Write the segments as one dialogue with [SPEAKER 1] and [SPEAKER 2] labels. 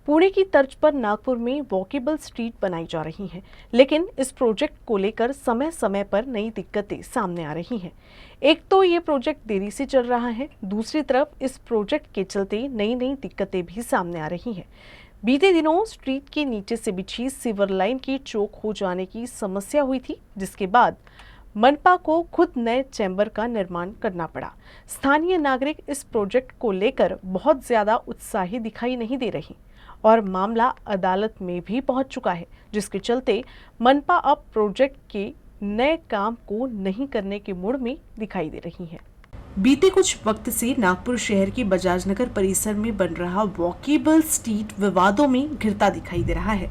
[SPEAKER 1] पुणे की तर्ज पर नागपुर में वॉकेबल स्ट्रीट बनाई जा रही है, लेकिन इस प्रोजेक्ट को लेकर समय समय पर नई दिक्कतें सामने आ रही हैं। एक तो ये प्रोजेक्ट देरी से चल रहा है, दूसरी तरफ इस प्रोजेक्ट के चलते नई नई दिक्कतें भी सामने आ रही हैं। बीते दिनों स्ट्रीट के नीचे से बिछी सीवर लाइन की चौक हो जाने की समस्या हुई थी, जिसके बाद मनपा को खुद नए चैम्बर का निर्माण करना पड़ा। स्थानीय नागरिक इस प्रोजेक्ट को लेकर बहुत ज्यादा उत्साही दिखाई नहीं दे रही और मामला अदालत में भी पहुंच चुका है, जिसके चलते मनपा अब प्रोजेक्ट के नए काम को नहीं करने के मूड में दिखाई दे रही है। बीते कुछ वक्त से नागपुर शहर के बजाज नगर परिसर में बन रहा वॉकेबल स्ट्रीट विवादों में घिरता दिखाई दे रहा है।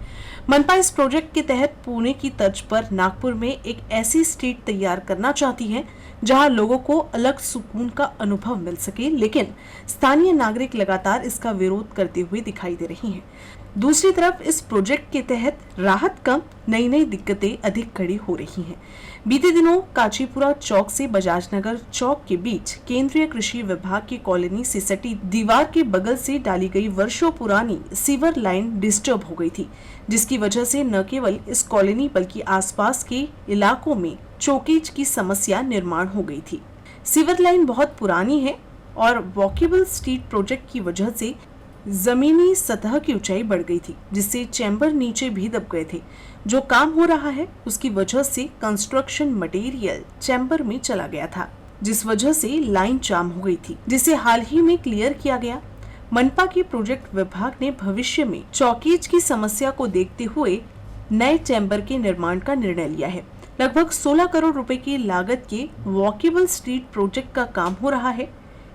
[SPEAKER 1] मनपा इस प्रोजेक्ट के तहत पुणे की तर्ज पर नागपुर में एक ऐसी स्ट्रीट तैयार करना चाहती है जहां लोगों को अलग सुकून का अनुभव मिल सके, लेकिन स्थानीय नागरिक लगातार इसका विरोध करते हुए दिखाई दे रही हैं। दूसरी तरफ इस प्रोजेक्ट के तहत राहत कम, नई नई दिक्कतें अधिक खड़ी हो रही हैं। बीते दिनों काचीपुरा चौक से बजाज नगर चौक के बीच केंद्रीय कृषि विभाग की कॉलोनी से सटी दीवार के बगल से डाली गई वर्षों पुरानी सीवर लाइन डिस्टर्ब हो गई थी, जिसकी वजह से न केवल इस कॉलोनी बल्कि आसपास के इलाकों में चौकीज की समस्या निर्माण हो गई थी। सीवर लाइन बहुत पुरानी है और वॉकेबल स्ट्रीट प्रोजेक्ट की वजह से जमीनी सतह की ऊंचाई बढ़ गई थी, जिससे चैम्बर नीचे भी दब गए थे। जो काम हो रहा है उसकी वजह से कंस्ट्रक्शन मटेरियल चैम्बर में चला गया था, जिस वजह से लाइन जाम हो गई थी, जिसे हाल ही में क्लियर किया गया। मनपा के प्रोजेक्ट विभाग ने भविष्य में चौकीज की समस्या को देखते हुए नए चैम्बर के निर्माण का निर्णय लिया है। लगभग 16 करोड़ रुपए की लागत के वॉकेबल स्ट्रीट प्रोजेक्ट का काम हो रहा है।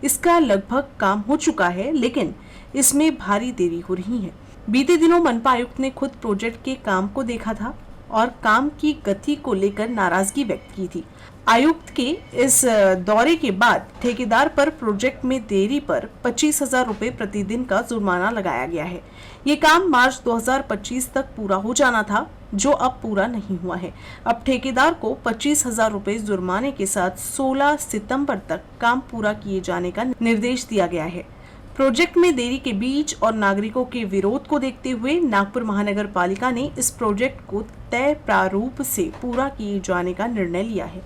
[SPEAKER 1] इसका लगभग काम हो चुका है, लेकिन इसमें भारी देरी हो रही है। बीते दिनों मनपा आयुक्त ने खुद प्रोजेक्ट के काम को देखा था और काम की गति को लेकर नाराजगी व्यक्त की थी। आयुक्त के इस दौरे के बाद ठेकेदार पर प्रोजेक्ट में देरी पर 25,000 रुपए प्रतिदिन का जुर्माना लगाया गया है। ये काम मार्च 2025 तक पूरा हो जाना था, जो अब पूरा नहीं हुआ है। अब ठेकेदार को 25,000 रुपए जुर्माने के साथ 16 सितंबर तक काम पूरा किए जाने का निर्देश दिया गया है। प्रोजेक्ट में देरी के बीच और नागरिकों के विरोध को देखते हुए नागपुर महानगर पालिका ने इस प्रोजेक्ट को तय प्रारूप से पूरा किए जाने का निर्णय लिया है।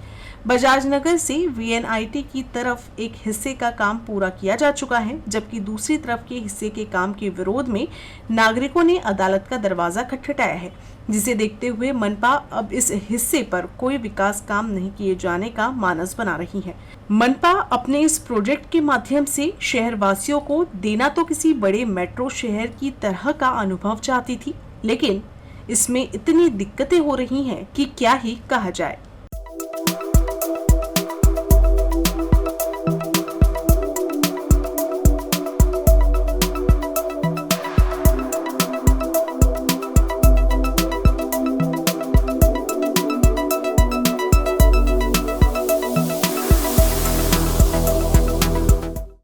[SPEAKER 1] बजाज नगर से वीएनआईटी की तरफ एक हिस्से का काम पूरा किया जा चुका है, जबकि दूसरी तरफ के हिस्से के काम के विरोध में नागरिकों ने अदालत का दरवाजा खटखटाया है, जिसे देखते हुए मनपा अब इस हिस्से पर कोई विकास काम नहीं किए जाने का मानस बना रही है। मनपा अपने इस प्रोजेक्ट के माध्यम से शहरवासियों को देना तो किसी बड़े मेट्रो शहर की तरह का अनुभव चाहती थी, लेकिन इसमें इतनी दिक्कतें हो रही हैं कि क्या ही कहा जाए।